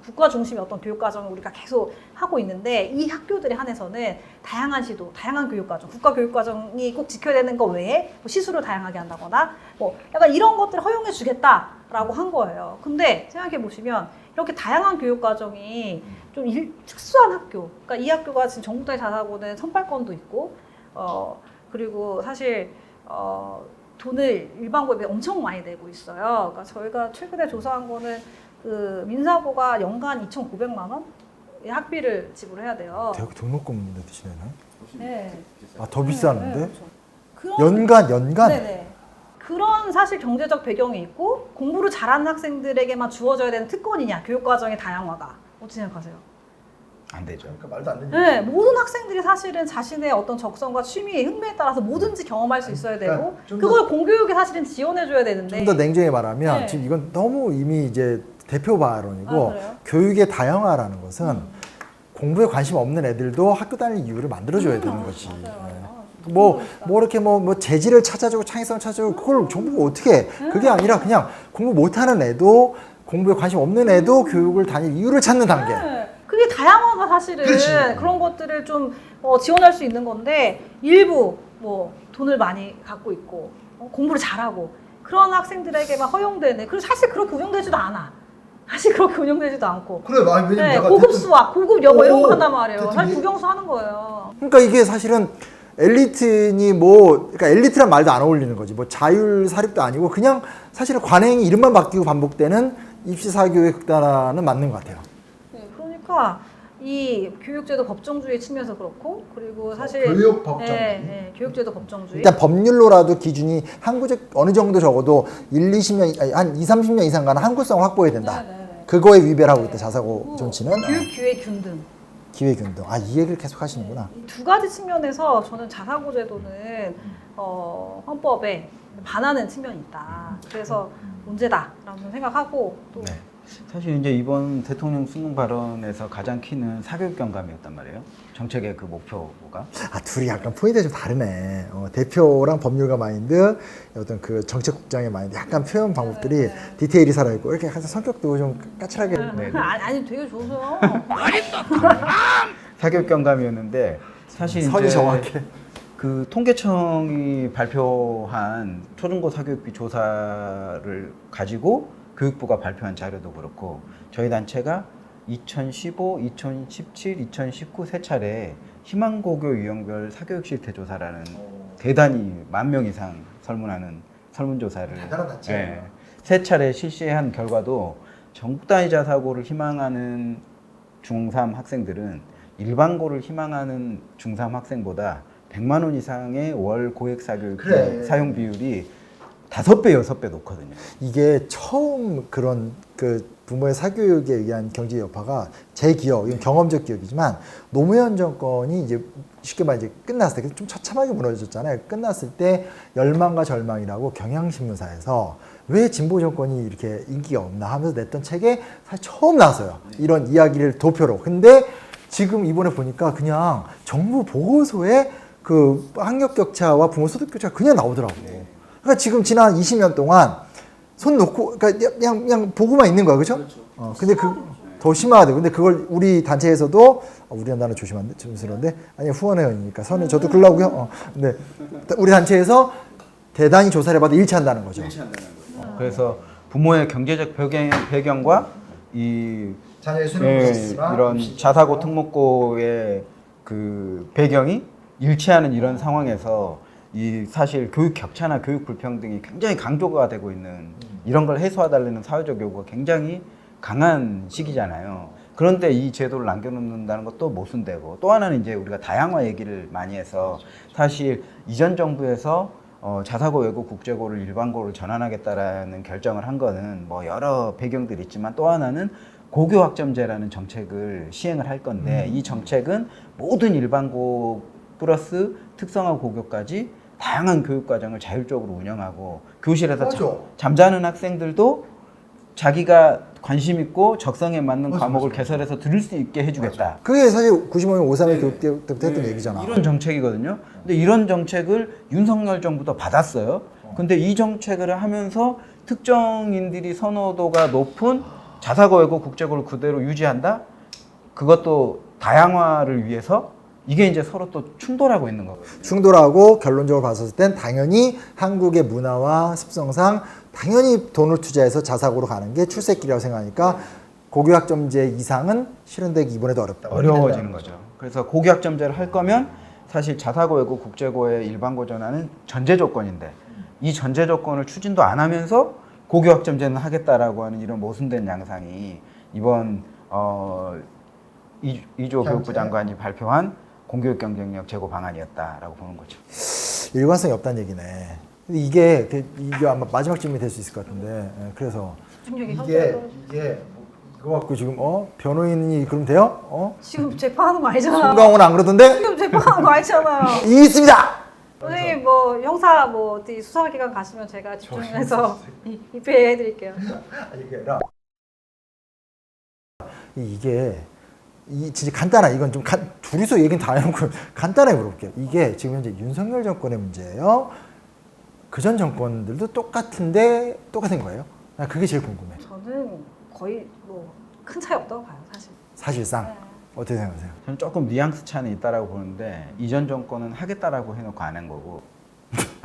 국가 중심의 어떤 교육 과정을 우리가 계속 하고 있는데 이 학교들에 한해서는 다양한 시도, 다양한 교육 과정, 국가 교육 과정이 꼭 지켜야 되는 거 외에 뭐 시수를 다양하게 한다거나 뭐 약간 이런 것들을 허용해 주겠다라고 한 거예요. 근데 생각해 보시면 이렇게 다양한 교육 과정이 좀 특수한 학교, 그러니까 이 학교가 지금 전국대 자사고는 선발권도 있고, 그리고 사실 돈을 일반고에 비해 엄청 많이 내고 있어요. 그러니까 저희가 최근에 조사한 거는 그 민사고가 연간 2,900만 원의 학비를 지불해야 돼요. 대학 등록금 내드시네요. 네. 아, 더 비싸는데? 네, 그렇죠. 연간? 네네. 그런 사실 경제적 배경이 있고 공부를 잘하는 학생들에게만 주어져야 되는 특권이냐, 교육과정의 다양화가. 어떻게 생각하세요? 안 되죠. 그러니까 말도 안 되는. 네, 모든 학생들이 사실은 자신의 어떤 적성과 취미, 흥미에 따라서 뭐든지 경험할 수 있어야 되고 그러니까 그걸 공교육이 사실은 지원해줘야 되는데 좀 더 냉정히 말하면 네. 지금 이건 너무 이미 이제 대표 발언이고 아, 그래요? 교육의 다양화라는 것은 공부에 관심 없는 애들도 학교 다닐 이유를 만들어줘야 되는 거지. 맞아요. 뭐 이렇게 뭐 재질을 찾아주고 창의성을 찾아주고 그걸 정부가 어떻게 해? 그게 아니라 그냥 공부 못하는 애도 공부에 관심 없는 애도 교육을 다닐 이유를 찾는 단계. 네. 그게 다양화가 사실은 그렇지. 그런 것들을 좀 지원할 수 있는 건데 일부 뭐 돈을 많이 갖고 있고 공부를 잘하고 그런 학생들에게만 허용되는 그리고 사실 그렇게 운영되지도 않아. 사실 그렇게 운영되지도 않고 그래, 왜냐면 네, 내가 고급 수학, 고급 영어 이런 거 오, 한단 말이에요. 대통령이- 사실 국영수 하는 거예요. 그러니까 이게 사실은 엘리트니 그러니까 엘리트란 말도 안 어울리는 거지. 뭐 자율 사립도 아니고 그냥 사실은 관행이 이름만 바뀌고 반복되는 입시 사교의 극단화는 맞는 것 같아요. 네, 그러니까 이 교육제도 법정주의 측면에서 그렇고 그리고 사실 교육 법정주의. 네, 교육제도 법정주의. 일단 법률로라도 기준이 항구적 어느 정도 적어도 20년 아니, 한 30년 이상 가는 항구성을 확보해야 된다. 네, 네, 네. 그거에 위배를 하고 있다. 자사고 정치는. 교육 기회 균등. 기회균등. 아, 이 얘기를 계속 하시는구나. 이 두 가지 측면에서 저는 자사고 제도는 헌법에 반하는 측면이 있다. 그래서 문제다라는 생각하고 또 네. 사실 이제 이번 대통령 수능 발언에서 가장 키는 사교육 경감이었단 말이에요. 정책의 그 목표가. 아, 둘이 약간 포인트가 좀 다르네. 대표랑 법률가 마인드, 어떤 그 정책국장의 마인드, 약간 표현 방법들이 디테일이 살아있고, 이렇게 약간 성격도 좀 까칠하게. 네. 아니 되게 좋으세요. 사교육 경감이었는데 사실 선이 이제 정확해. 그 통계청이 발표한 초중고 사교육비 조사를 가지고 교육부가 발표한 자료도 그렇고 저희 단체가 2015, 2017, 2019 세 차례 희망고교 유형별 사교육 실태 조사라는 대단히 10,000명 이상 설문하는 설문조사를 대단한 단체예요. 세 차례 실시한 결과도 전국 단위 자사고를 희망하는 중3 학생들은 일반고를 희망하는 중3 학생보다 100만 원 이상의 월 고액 사교육 그래. 사용 비율이 5배, 6배 높거든요. 이게 처음 그런 그 부모의 사교육에 의한 경제 여파가 제 기억, 이건 경험적 기억이지만 노무현 정권이 이제 쉽게 말해 이제 끝났을 때 좀 처참하게 무너졌잖아요. 끝났을 때 열망과 절망이라고 경향신문사에서 왜 진보 정권이 이렇게 인기가 없나 하면서 냈던 책에 사실 처음 나왔어요. 이런 이야기를 도표로. 근데 지금 이번에 보니까 그냥 정부 보고서에 그 학력 격차와 부모 소득 격차가 그냥 나오더라고. 그러니까 지금 지난 20년 동안 손 놓고 그러니까 그냥 보고만 있는 거야, 그렇죠? 근데 그 더 심하대. 근데 그걸 우리 단체에서도 우리나라 조심한데 조심스러운데 아니 후원회원이니까 선을 저도 그러려고요. 근데 우리 단체에서 대단히 조사를 받아 일치한다는 거죠. 그래서 부모의 경제적 배경과 이 자녀의 이런 자사고 특목고의 그 배경이 일치하는 이런 상황에서 이 사실 교육 격차나 교육 불평등이 굉장히 강조가 되고 있는 이런 걸 해소해달라는 사회적 요구가 굉장히 강한 시기잖아요. 그런데 이 제도를 남겨놓는다는 것도 모순되고 또 하나는 이제 우리가 다양화 얘기를 많이 해서 사실 이전 정부에서 자사고 외고 국제고를 일반고를 전환하겠다라는 결정을 한 거는 뭐 여러 배경들이 있지만 또 하나는 고교학점제라는 정책을 시행을 할 건데 이 정책은 모든 일반고 플러스 특성화 고교까지 다양한 교육과정을 자율적으로 운영하고 교실에서 잠자는 학생들도 자기가 관심 있고 적성에 맞는 과목을 개설해서 들을 수 있게 해주겠다. 그게 사실 95년 5.3의 교육 때부터 했던 얘기잖아. 이런 정책이거든요. 근데 이런 정책을 윤석열 정부도 받았어요. 근데 이 정책을 하면서 특정인들이 선호도가 높은 자사고 외고 국제고를 그대로 유지한다? 그것도 다양화를 위해서 이게 이제 서로 또 충돌하고 있는 거거든요. 충돌하고 결론적으로 봤을 땐 당연히 한국의 문화와 습성상 당연히 돈을 투자해서 자사고로 가는 게 출세길이라고 생각하니까 고교학점제 이상은 실현되기 이번에도 어렵다. 어려워지는 거죠. 그래서 고교학점제를 할 거면 사실 자사고 외고 국제고의 일반고 전환은 전제 조건인데 이 전제 조건을 추진도 안 하면서 고교학점제는 하겠다라고 하는 이런 모순된 양상이 이번 이조 교육부 장관이 발표한 공교육 경쟁력 제고 방안이었다라고 보는 거죠. 일관성이 없다는 얘기네. 근데 이게 아마 마지막 질문이 될 수 있을 것 같은데 그래서 이게 이거 갖고 지금 변호인이 그럼 돼요? 지금 재판하는 거 아니잖아요. 송강호는 안 그러던데? 지금 재판하는 거 아니잖아요. 이 있습니다. 선생님 뭐 형사 뭐 어디 수사기관 가시면 제가 집중해서 입회해드릴게요. 아니 그게 아니라 이게 진짜 간단한 이건 좀 둘이서 얘기는 다 해놓고 간단하게 물어볼게요. 이게 지금 현재 윤석열 정권의 문제예요? 그전 정권들도 똑같은 거예요? 나 그게 제일 궁금해. 저는 거의 뭐 큰 차이 없다고 봐요, 사실. 사실상 네. 어떻게 생각하세요? 저는 조금 뉘앙스 차는 있다라고 보는데 이전 정권은 하겠다라고 해놓고 안 한 거고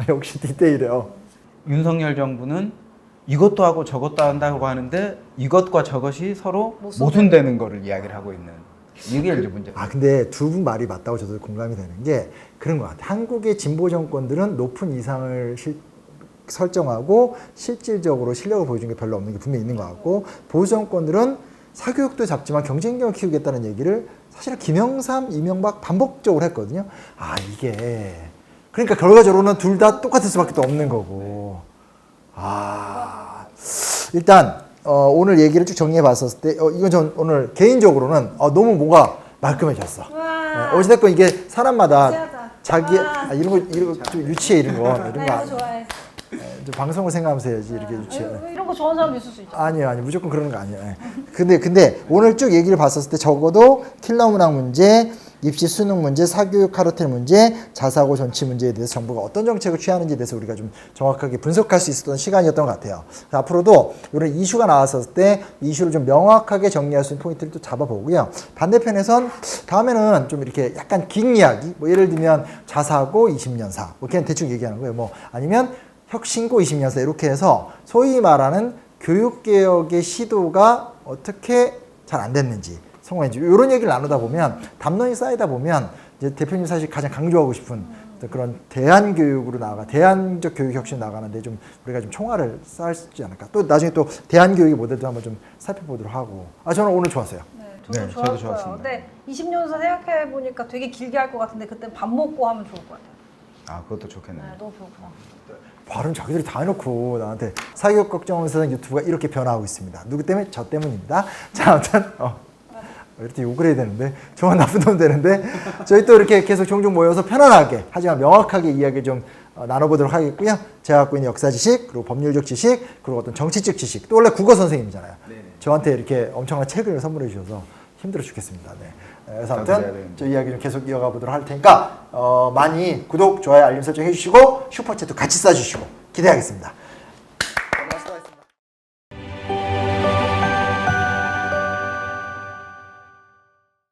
역시 디테일해요. 윤석열 정부는 이것도 하고 저것도 한다고 하는데 이것과 저것이 서로 모순되는 거를 이야기를 하고 있는 이게 이제 문제예요. 근데 두 분 말이 맞다고 저도 공감이 되는 게 그런 것 같아요. 한국의 진보 정권들은 높은 이상을 설정하고 실질적으로 실력을 보여준 게 별로 없는 게 분명히 있는 것 같고 보수 정권들은 사교육도 잡지만 경쟁력을 키우겠다는 얘기를 사실 김영삼, 이명박 반복적으로 했거든요. 이게 그러니까 결과적으로는 둘 다 똑같을 수밖에 없는 거고. 일단 오늘 얘기를 쭉 정리해 봤었을 때 이건 전 오늘 개인적으로는 너무 뭐가 말끔해졌어. 어찌됐건 이게 사람마다 자기 이런 거 좀 유치해 이런 거 좋아해. 좀 방송을 생각하면서 해야지 이렇게 유치해. 이런 거 좋아하는 사람 있을 수 있죠. 아니요 무조건 그런 거 아니에요. 근데 오늘 쭉 얘기를 봤었을 때 적어도 킬러 문항 문제, 입시 수능 문제, 사교육 카르텔 문제, 자사고 전치 문제에 대해서 정부가 어떤 정책을 취하는지에 대해서 우리가 좀 정확하게 분석할 수 있었던 시간이었던 것 같아요. 앞으로도 이런 이슈가 나왔을 때 이슈를 좀 명확하게 정리할 수 있는 포인트를 또 잡아보고요. 반대편에선 다음에는 좀 이렇게 약간 긴 이야기, 뭐 예를 들면 자사고 20년사, 뭐 그냥 대충 얘기하는 거예요. 뭐 아니면 혁신고 20년사 이렇게 해서 소위 말하는 교육개혁의 시도가 어떻게 잘 안 됐는지 성공했는지 이런 얘기를 나누다 보면 담론이 쌓이다 보면 이제 대표님 사실 가장 강조하고 싶은 그런 대안교육으로 대안적 교육 혁신 나가는데 좀 우리가 좀 총알을 쌓을 수 있지 않을까. 또 나중에 또 대안교육의 모델도 한번 좀 살펴보도록 하고. 저는 오늘 좋았어요. 네, 저도 네, 저도 좋았어요. 좋았습니다. 근데 20년 전 생각해 보니까 되게 길게 할 것 같은데 그때 밥 먹고 하면 좋을 것 같아요. 아, 그것도 좋겠네요. 네, 너무 배고프다. 발음 자기들이 다 해놓고 나한테 사교육 걱정하는 세상 유튜브가 이렇게 변화하고 있습니다. 누구 때문에? 저 때문입니다. 자, 아무튼 이렇게 욕을 해야 되는데 저만 나쁜 놈 되는데 저희 또 이렇게 계속 종종 모여서 편안하게 하지만 명확하게 이야기 좀 나눠보도록 하겠고요. 제가 갖고 있는 역사 지식 그리고 법률적 지식 그리고 어떤 정치적 지식 또 원래 국어 선생님이잖아요. 네네. 저한테 이렇게 엄청난 책을 선물해 주셔서 힘들어 죽겠습니다. 네. 그래서 저도 해야 아무튼 되는데. 저 이야기 좀 계속 이어가 보도록 할 테니까 많이 구독, 좋아요, 알림 설정 해주시고 슈퍼챗도 같이 쏴주시고 기대하겠습니다.